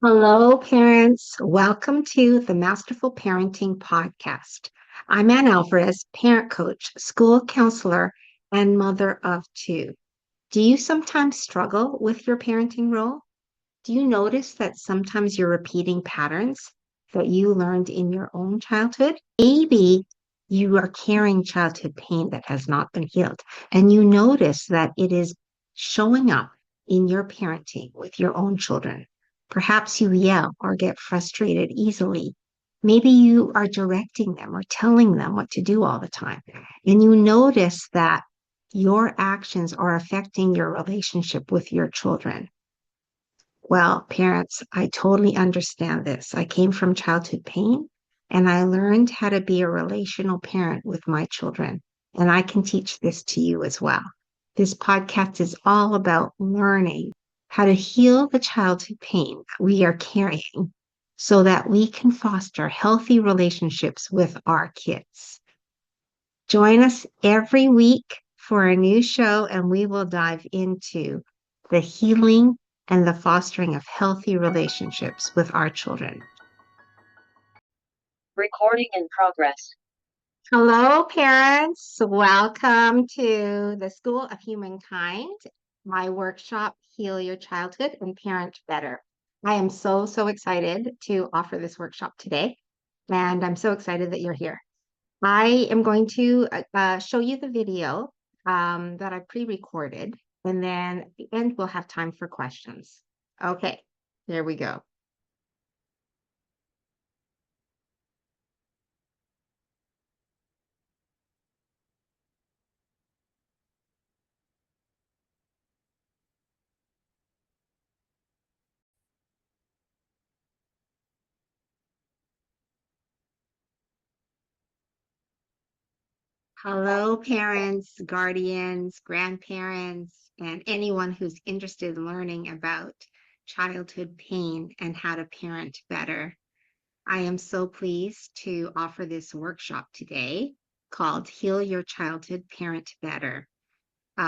Hello, parents. Welcome to the Masterful Parenting Podcast. I'm Anne Alvares, parent coach, school counselor, and mother of two. Do you sometimes struggle with your parenting role? Do you notice that sometimes you're repeating patterns that you learned in your own childhood? Maybe you are carrying childhood pain that has not been healed, and you notice that it is showing up in your parenting with your own children. Perhaps you yell or get frustrated easily. Maybe you are directing them or telling them what to do all the time, and you notice that your actions are affecting your relationship with your children. Well, parents, I totally understand this. I came from childhood pain and I learned how to be a relational parent with my children. And I can teach this to you as well. This podcast is all about learning how to heal the childhood pain that we are carrying so that we can foster healthy relationships with our kids. Join us every week for a new show, and we will dive into the healing and the fostering of healthy relationships with our children. Recording in progress. Hello, parents. Welcome to the School of Humankind, my workshop, Heal Your Childhood and Parent Better. I am so excited to offer this workshop today, and I'm so excited that you're here. I am going to show you the video that I pre-recorded, and then at the end we'll have time for questions. Okay, there we go. Hello, parents, guardians, grandparents, and anyone who's interested in learning about childhood pain and how to parent better. I am so pleased to offer this workshop today called Heal Your Childhood, Parent Better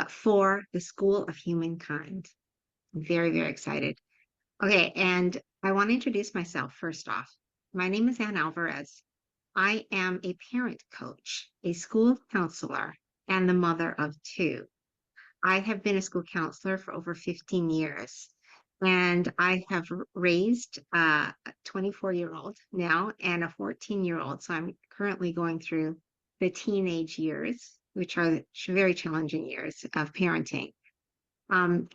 for the School of Humankind. I'm very excited. Okay, and I want to introduce myself first off. My name is Anne Alvares. I am a parent coach, a school counselor, and the mother of two. I have been a school counselor for over 15 years, and I have raised a 24-year-old now and a 14-year-old. So I'm currently going through the teenage years, which are very challenging years of parenting.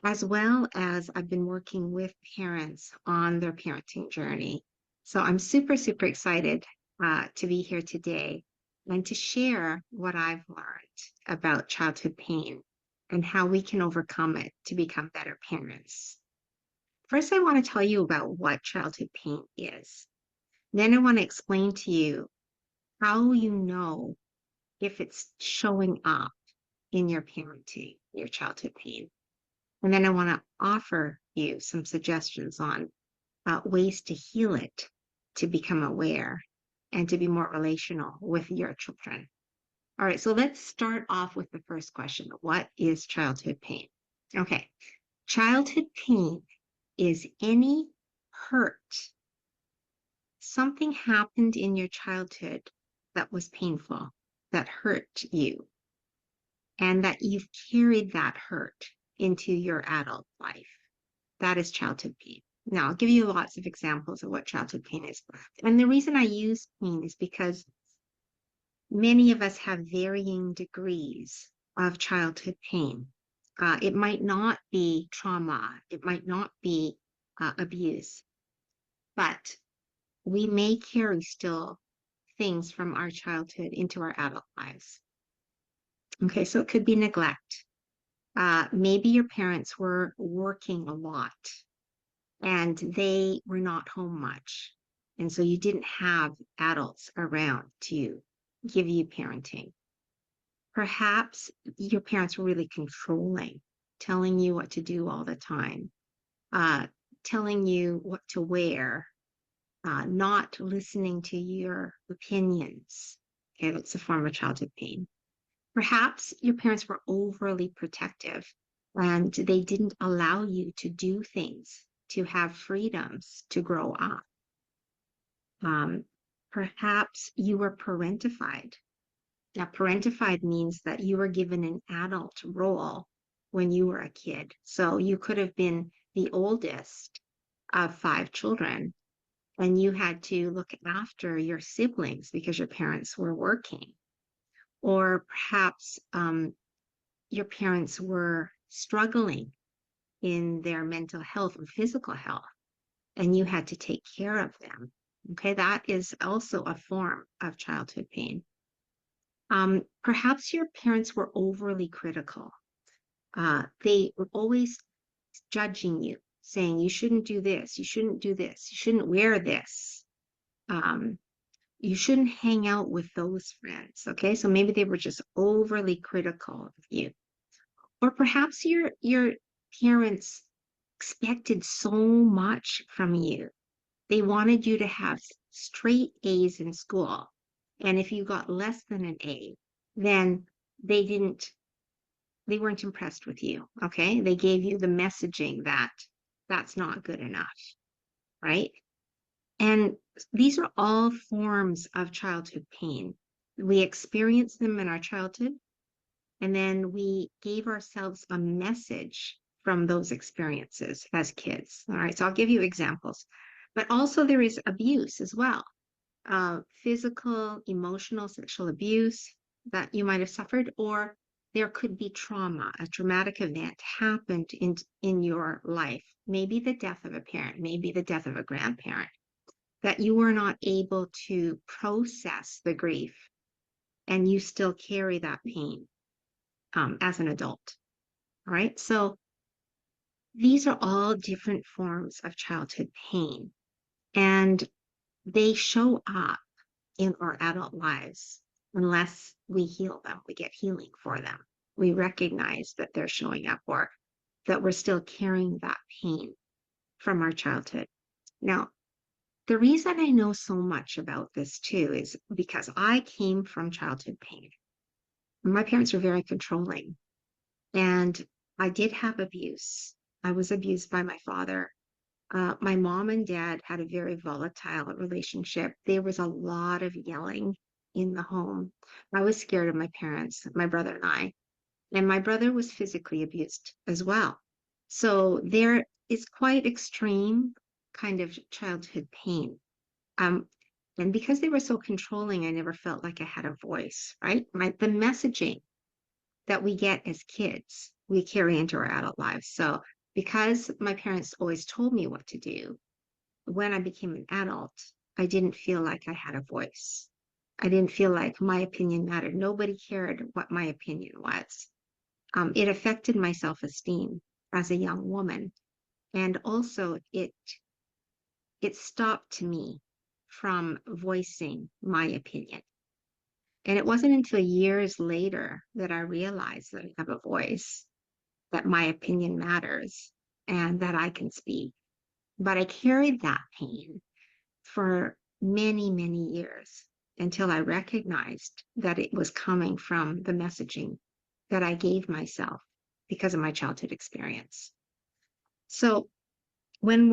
As well as I've been working with parents on their parenting journey. So I'm super excited to be here today and to share what I've learned about childhood pain and how we can overcome it to become better parents. First, I want to tell you about what childhood pain is. Then I want to explain to you how you know if it's showing up in your parenting, your childhood pain. And then I want to offer you some suggestions on ways to heal it, to become aware, and to be more relational with your children. All right, so let's start off with the first question. What is childhood pain? Okay, childhood pain is any hurt. Something happened in your childhood that was painful, that hurt you, and that you've carried that hurt into your adult life. That is childhood pain. Now, I'll give you lots of examples of what childhood pain is. And the reason I use pain is because many of us have varying degrees of childhood pain. It might not be trauma, it might not be abuse, but we may carry still things from our childhood into our adult lives. Okay, so it could be neglect. Maybe your parents were working a lot and they were not home much. And so you didn't have adults around to give you parenting. Perhaps your parents were really controlling, telling you what to do all the time, telling you what to wear, not listening to your opinions. Okay, that's a form of childhood pain. Perhaps your parents were overly protective and they didn't allow you to do things to have freedoms to grow up. Perhaps you were parentified. Now, parentified means that you were given an adult role when you were a kid. So you could have been the oldest of five children, and you had to look after your siblings because your parents were working. Or perhaps your parents were struggling in their mental health or physical health, and you had to take care of them. Okay, that is also a form of childhood pain. Perhaps your parents were overly critical. They were always judging you, saying you shouldn't do this, you shouldn't do this, you shouldn't wear this. Um, you shouldn't hang out with those friends. Okay, so maybe they were just overly critical of you. Or perhaps your parents expected so much from you. They wanted you to have straight A's in school. And if you got less than an A, then they didn't, they weren't impressed with you. Okay. They gave you the messaging that that's not good enough. Right. And these are all forms of childhood pain. We experience them in our childhood, and then we gave ourselves a message from those experiences as kids. All right. So I'll give you examples. But also, there is abuse as well, physical, emotional, sexual abuse that you might have suffered, or there could be trauma. A traumatic event happened in your life, maybe the death of a parent, maybe the death of a grandparent, that you were not able to process the grief, and you still carry that pain as an adult. All right. So these are all different forms of childhood pain, and they show up in our adult lives unless we heal them. We get healing for them. We recognize that they're showing up, or that we're still carrying that pain from our childhood. Now, the reason I know so much about this too is because I came from childhood pain. My parents were very controlling, and I did have abuse. I was abused by my father. My mom and dad had a very volatile relationship. There was a lot of yelling in the home. I was scared of my parents, my brother and I, and my brother was physically abused as well. So there is quite extreme kind of childhood pain. Um, and because they were so controlling, I never felt like I had a voice, right? The messaging that we get as kids, we carry into our adult lives. So because my parents always told me what to do, when I became an adult, I didn't feel like I had a voice. I didn't feel like my opinion mattered. Nobody cared what my opinion was. It affected my self-esteem as a young woman. And also it stopped me from voicing my opinion. And it wasn't until years later that I realized that I have a voice, that my opinion matters, and that I can speak. But I carried that pain for many, many years until I recognized that it was coming from the messaging that I gave myself because of my childhood experience. So when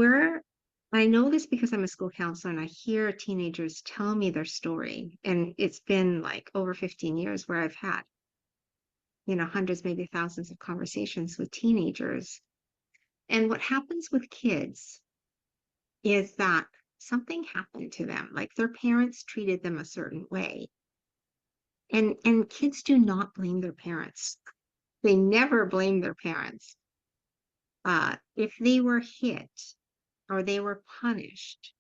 I know this because I'm a school counselor and I hear teenagers tell me their story, and it's been like over 15 years where I've had, hundreds, maybe thousands of conversations with teenagers. And what happens with kids is that something happened to them, like their parents treated them a certain way. And kids do not blame their parents. They never blame their parents. If they were hit or they were punished,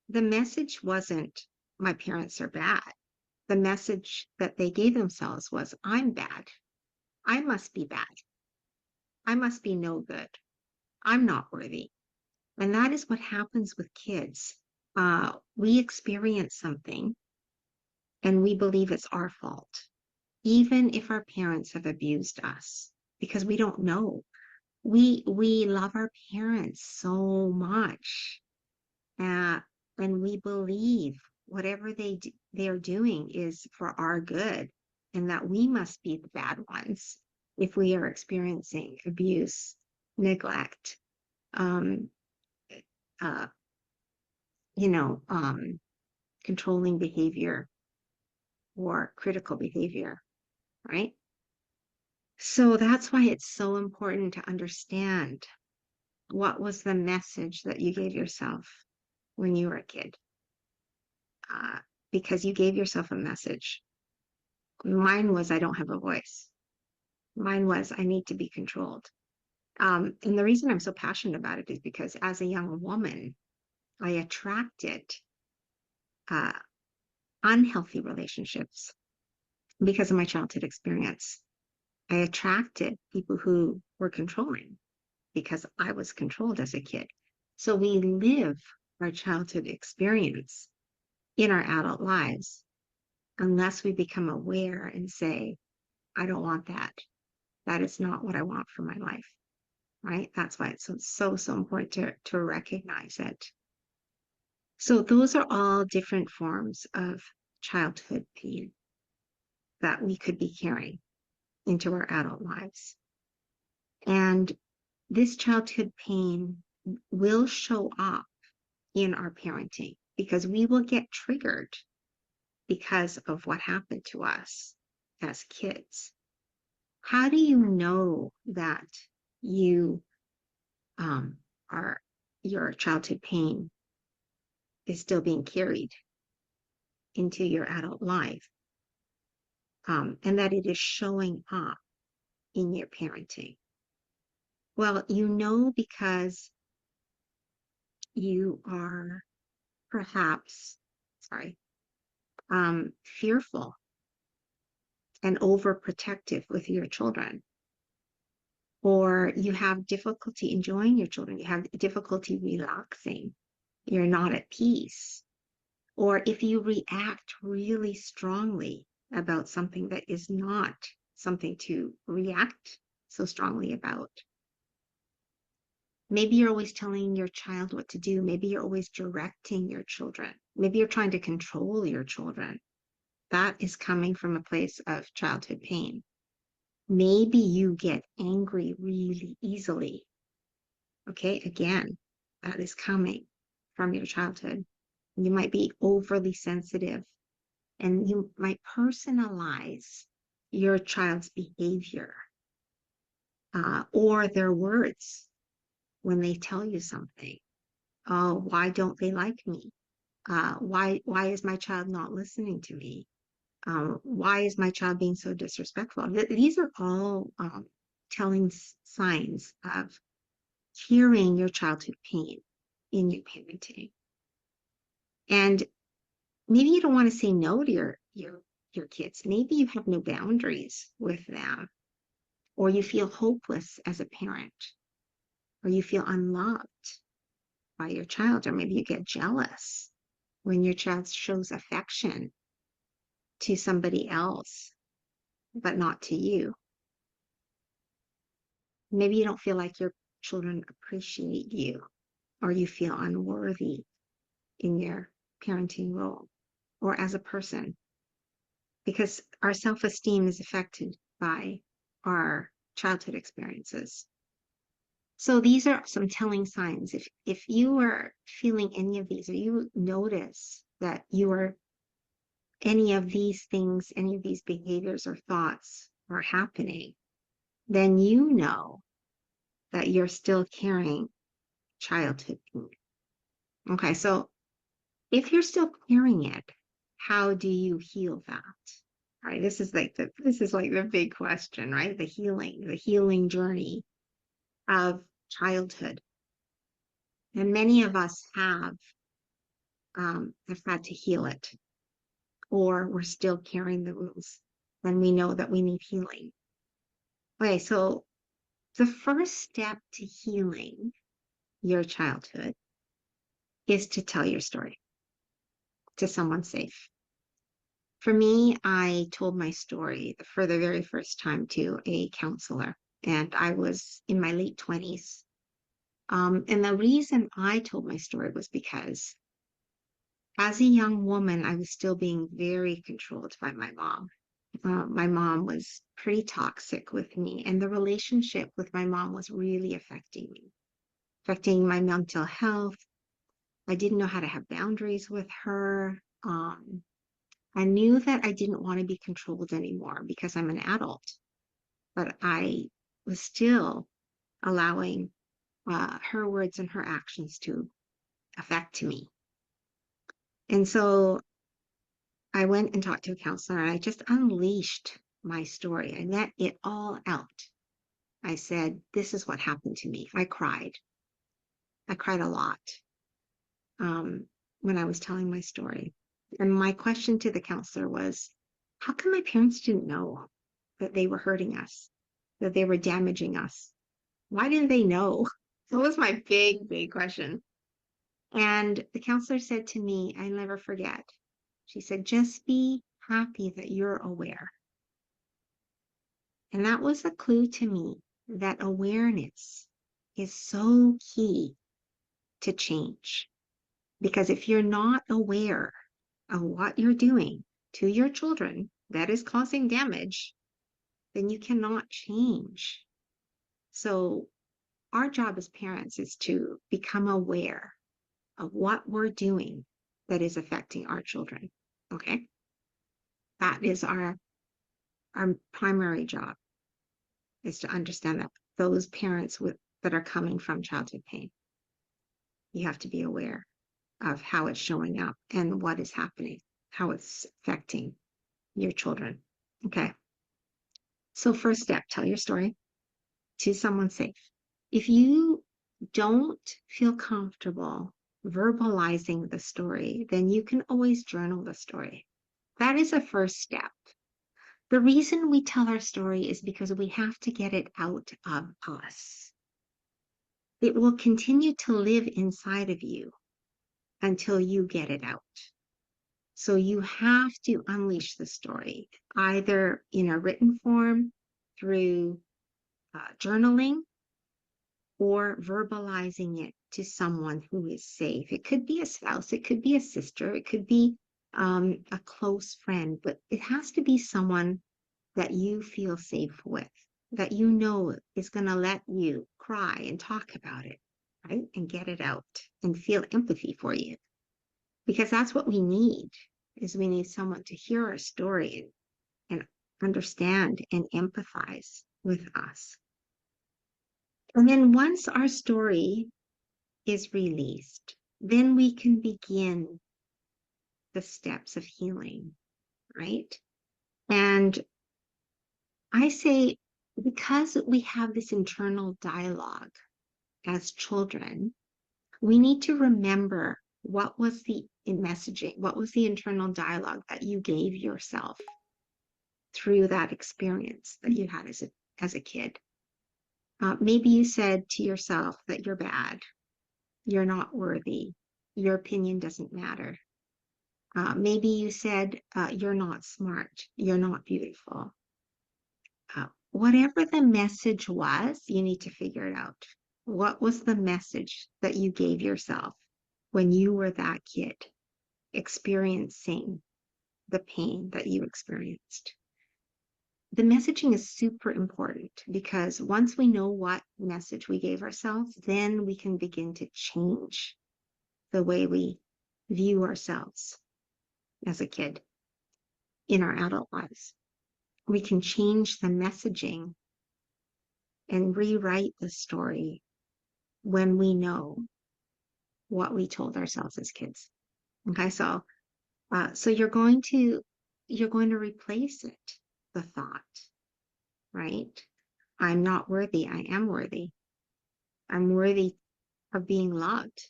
the message wasn't my parents are bad. The message that they gave themselves was, I'm bad. I must be bad. I must be no good. I'm not worthy. And that is what happens with kids. We experience something and we believe it's our fault, even if our parents have abused us, because we don't know. We love our parents so much, uh, and we believe whatever they are doing is for our good, and that we must be the bad ones if we are experiencing abuse, neglect. um, uh, you know, controlling behavior or critical behavior, right? So that's why it's so important to understand what was the message that you gave yourself when you were a kid, uh, because you gave yourself a message. Mine was, I don't have a voice. Mine was, I need to be controlled. And the reason I'm so passionate about it is because as a young woman, I attracted uh, unhealthy relationships because of my childhood experience. I attracted people who were controlling because I was controlled as a kid. So we live our childhood experience in our adult lives unless we become aware and say, I don't want that. That is not what I want for my life. Right? That's why it's so important to recognize it. So those are all different forms of childhood pain that we could be carrying into our adult lives. And this childhood pain will show up in our parenting because we will get triggered because of what happened to us as kids. How do you know that you um, are your childhood pain is still being carried into your adult life, and that it is showing up in your parenting? Well, you know because you are perhaps, sorry, fearful and overprotective with your children, or you have difficulty enjoying your children, you have difficulty relaxing, you're not at peace, or if you react really strongly about something that is not something to react so strongly about. Maybe you're always telling your child what to do. Maybe you're always directing your children. Maybe you're trying to control your children. That is coming from a place of childhood pain. Maybe you get angry really easily. Okay, again, that is coming from your childhood. You might be overly sensitive and you might personalize your child's behavior or their words when they tell you something. Oh, why don't they like me? Why is my child not listening to me? Why is my child being so disrespectful? These are all telling signs of hearing your childhood pain in your parenting. And maybe you don't want to say no to your kids. Maybe you have no boundaries with them, or you feel hopeless as a parent, or you feel unloved by your child, or maybe you get jealous when your child shows affection to somebody else, but not to you. Maybe you don't feel like your children appreciate you, or you feel unworthy in your parenting role or as a person, because our self-esteem is affected by our childhood experiences. So these are some telling signs. If you are feeling any of these, or you notice that you are any of these things, any of these behaviors or thoughts are happening, then you know that you're still carrying childhood pain. Okay, so if you're still carrying it, how do you heal that? All right, this is like the big question, right? The healing journey of childhood. And many of us have had to heal it, or we're still carrying the wounds when we know that we need healing. Okay, so the first step to healing your childhood is to tell your story to someone safe. For me, I told my story for the very first time to a counselor, and I was in my late 20s. And the reason I told my story was because as a young woman, I was still being very controlled by my mom. My mom was pretty toxic with me, and the relationship with my mom was really affecting me. affecting my mental health. I didn't know how to have boundaries with her. I knew that I didn't want to be controlled anymore because I'm an adult, but I was still allowing her words and her actions to affect me. And so I went and talked to a counselor and I just unleashed my story. I let it all out. I said, this is what happened to me. I cried. I cried a lot when I was telling my story. And my question to the counselor was, how come my parents didn't know that they were hurting us, that they were damaging us? Why didn't they know? That was my big, big question. And the counselor said to me, I never forget, she said, just be happy that you're aware. And that was a clue to me that awareness is so key to change. Because if you're not aware of what you're doing to your children that is causing damage, then you cannot change. So our job as parents is to become aware of what we're doing that is affecting our children. Okay. That is our primary job, is to understand that those parents that are coming from childhood pain, you have to be aware of how it's showing up and what is happening, how it's affecting your children. Okay. So first step, tell your story to someone safe. If you don't feel comfortable verbalizing the story, then you can always journal the story. That is a first step. The reason we tell our story is because we have to get it out of us. It will continue to live inside of you until you get it out. So you have to unleash the story, either in a written form, through journaling, or verbalizing it to someone who is safe. It could be a spouse, it could be a sister, it could be a close friend, but it has to be someone that you feel safe with, that you know is going to let you cry and talk about it, right? And get it out and feel empathy for you. Because that's what we need, is we need someone to hear our story and understand and empathize with us. And then once our story is released, then we can begin the steps of healing, right? And I say, because we have this internal dialogue as children, we need to remember what was the messaging, what was the internal dialogue that you gave yourself through that experience that you had as a kid. Maybe you said to yourself that you're bad, you're not worthy, your opinion doesn't matter. Maybe you said you're not smart, you're not beautiful. Whatever the message was, you need to figure it out. What was the message that you gave yourself when you were that kid experiencing the pain that you experienced? The messaging is super important, because once we know what message we gave ourselves, then we can begin to change the way we view ourselves as a kid in our adult lives. We can change the messaging and rewrite the story when we know what we told ourselves as kids. Okay, so you're going to replace it, the thought, right? I'm not worthy. I am worthy. I'm worthy of being loved.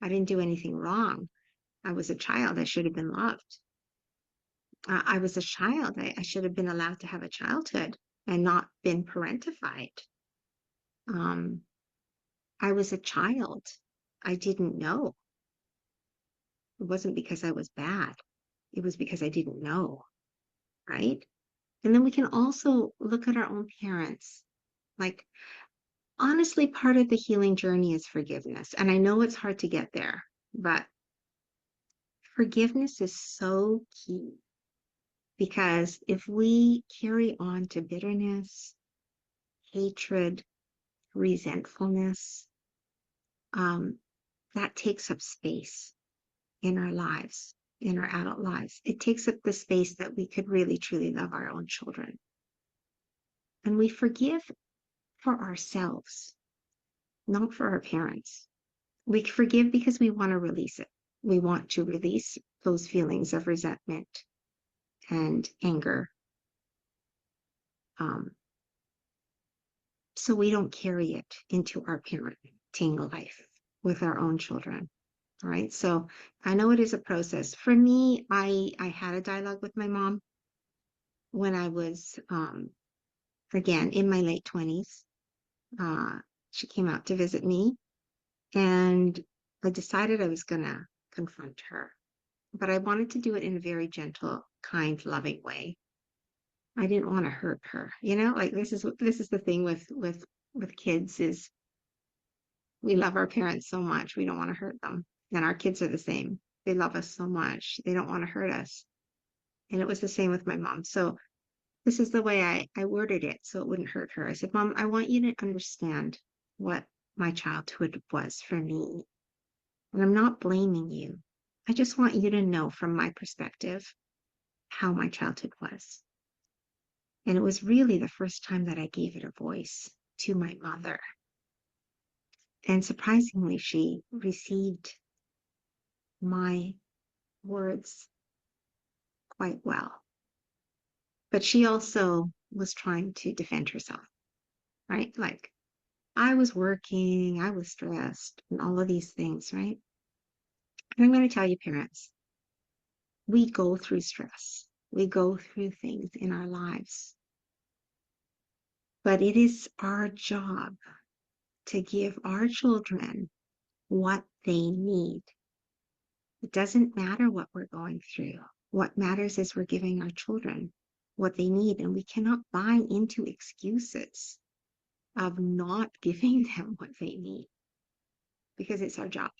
I didn't do anything wrong. I was a child. I should have been loved. I was a child. I should have been allowed to have a childhood and not been parentified. Um, I was a child. I didn't know. It wasn't because I was bad. It was because I didn't know, right? And then we can also look at our own parents. Like, honestly, part of the healing journey is forgiveness. And I know it's hard to get there, but forgiveness is so key, because if we carry on to bitterness, hatred, resentfulness, that takes up space in our lives, in our adult lives. It takes up the space that we could really truly love our own children. And we forgive for ourselves, not for our parents. We forgive because we want to release it. We want to release those feelings of resentment and anger. Um, so we don't carry it into our parenting life with our own children. All right. So I know it is a process. For me, I had a dialogue with my mom when I was again in my late 20s. She came out to visit me, and I decided I was gonna confront her, but I wanted to do it in a very gentle, kind, loving way. I didn't want to hurt her. Like this is the thing with kids is we love our parents so much we don't want to hurt them, and our kids are the same. They love us so much they don't want to hurt us, and it was the same with my mom. So this is the way I worded it so it wouldn't hurt her. I said, Mom, I want you to understand what my childhood was for me. And I'm not blaming you. I just want you to know from my perspective how my childhood was. And it was really the first time that I gave it a voice to my mother. And surprisingly, she received my words quite well. But she also was trying to defend herself, right? Like, I was working, I was stressed, and all of these things, right? And I'm going to tell you, parents, we go through stress, we go through things in our lives, but it is our job to give our children what they need. It doesn't matter what we're going through. What matters is we're giving our children what they need, and we cannot buy into excuses of not giving them what they need because it's our job.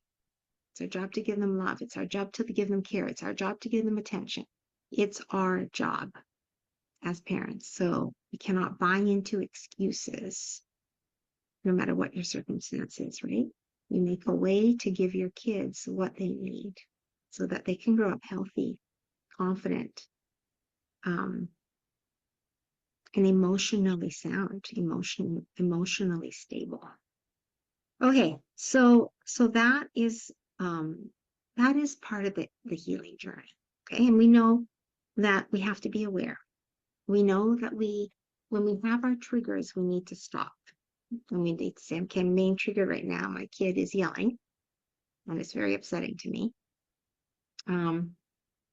It's our job to give them love. It's our job to give them care. It's our job to give them attention. It's our job as parents. So we cannot buy into excuses no matter what your circumstance is, right? You make a way to give your kids what they need so that they can grow up healthy, confident, and emotionally sound, emotionally stable. Okay, so that is part of the healing journey. Okay, and we know that we have to be aware. We know that when we have our triggers, we need to stop. And we need to say, okay, main trigger right now, my kid is yelling, and it's very upsetting to me. I'm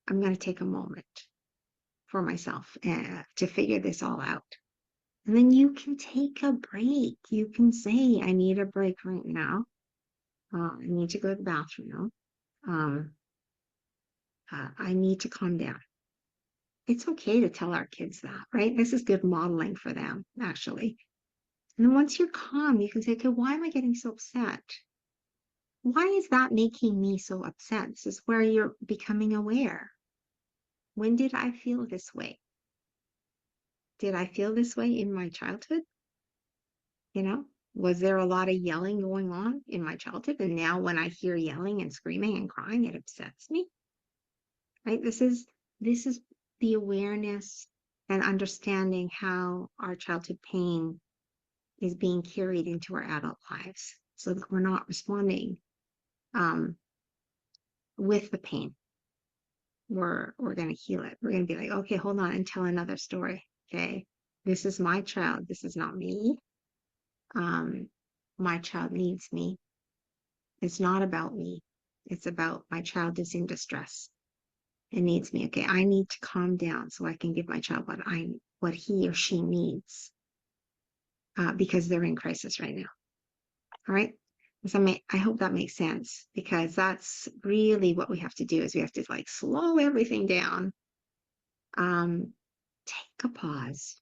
going to take a moment for myself to figure this all out. And then you can take a break. You can say, I need a break right now. I need to go to the bathroom. Um, I need to calm down. It's okay to tell our kids that, right? This is good modeling for them, actually. And then once you're calm, you can say, okay, why am I getting so upset? Why is that making me so upset? This is where you're becoming aware. When did I feel this way? Did I feel this way in my childhood? Was there a lot of yelling going on in my childhood? And now when I hear yelling and screaming and crying, it upsets me, right? This is the awareness and understanding how our childhood pain is being carried into our adult lives so that we're not responding with the pain. We're going to heal it. We're going to be like, okay, hold on and tell another story. Okay. This is my child. This is not me. My child needs me. It's not about me. It's about my child is in distress and needs me. Okay. I need to calm down so I can give my child what he or she needs, because they're in crisis right now. All right. So I hope that makes sense, because that's really what we have to do is we have to like slow everything down. Take a pause.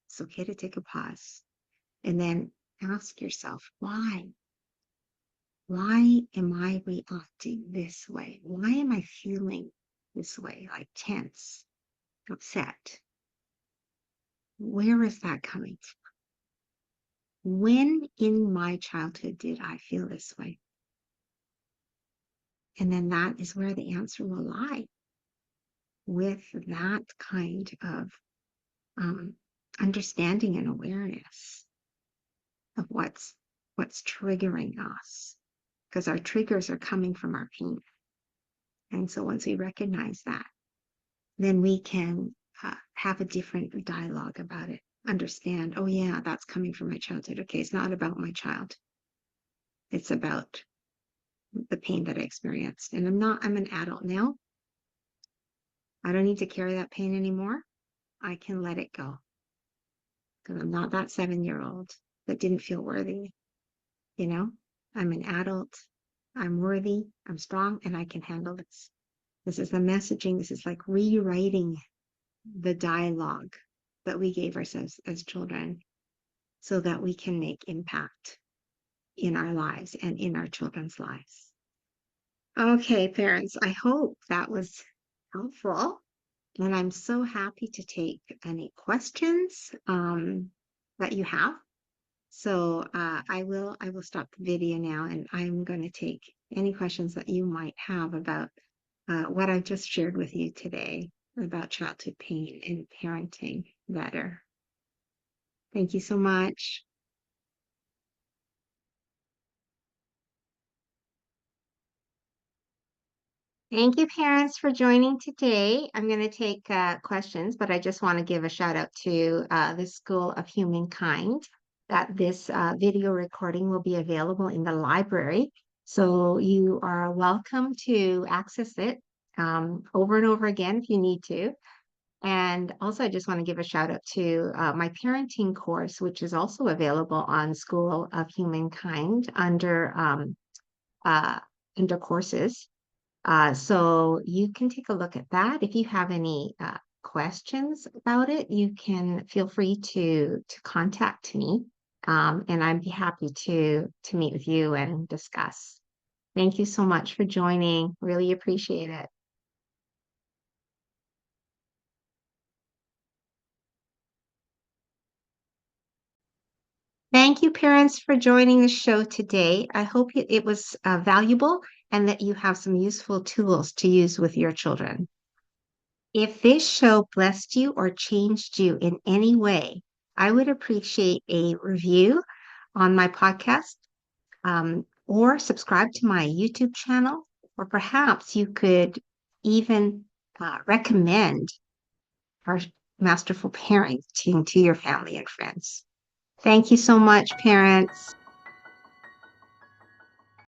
It's okay to take a pause and then ask yourself, why? Why am I reacting this way? Why am I feeling this way, like tense, upset? Where is that coming from? when in my childhood did I feel this way? And then that is where the answer will lie, with that kind of um, understanding and awareness of what's triggering us, because our triggers are coming from our pain. And so once we recognize that, then we can have a different dialogue about it. Understand, oh yeah, that's coming from my childhood. Okay, it's not about my child. It's about the pain that I experienced. And I'm an adult now. I don't need to carry that pain anymore. I can let it go because I'm not that 7-year-old that didn't feel worthy. You know, I'm an adult. I'm worthy. I'm strong and I can handle this. This is the messaging. This is like rewriting the dialogue that we gave ourselves as children so that we can make impact in our lives and in our children's lives. Okay, parents, I hope that was helpful. And I'm so happy to take any questions that you have. So I will stop the video now, and I'm going to take any questions that you might have about what I've just shared with you today about childhood pain and parenting better. Thank you so much. Thank you, parents, for joining today. I'm going to take questions, but I just want to give a shout out to the School of Humankind that this video recording will be available in the library. So you are welcome to access it over and over again if you need to. And also, I just want to give a shout out to my parenting course, which is also available on School of Humankind under courses. So you can take a look at that. If you have any questions about it, you can feel free to contact me, and I'd be happy to meet with you and discuss. Thank you so much for joining. Really appreciate it. Thank you, parents, for joining the show today. I hope it was valuable and that you have some useful tools to use with your children. If this show blessed you or changed you in any way, I would appreciate a review on my podcast, or subscribe to my YouTube channel, or perhaps you could even recommend our Masterful Parenting to your family and friends. Thank you so much, parents.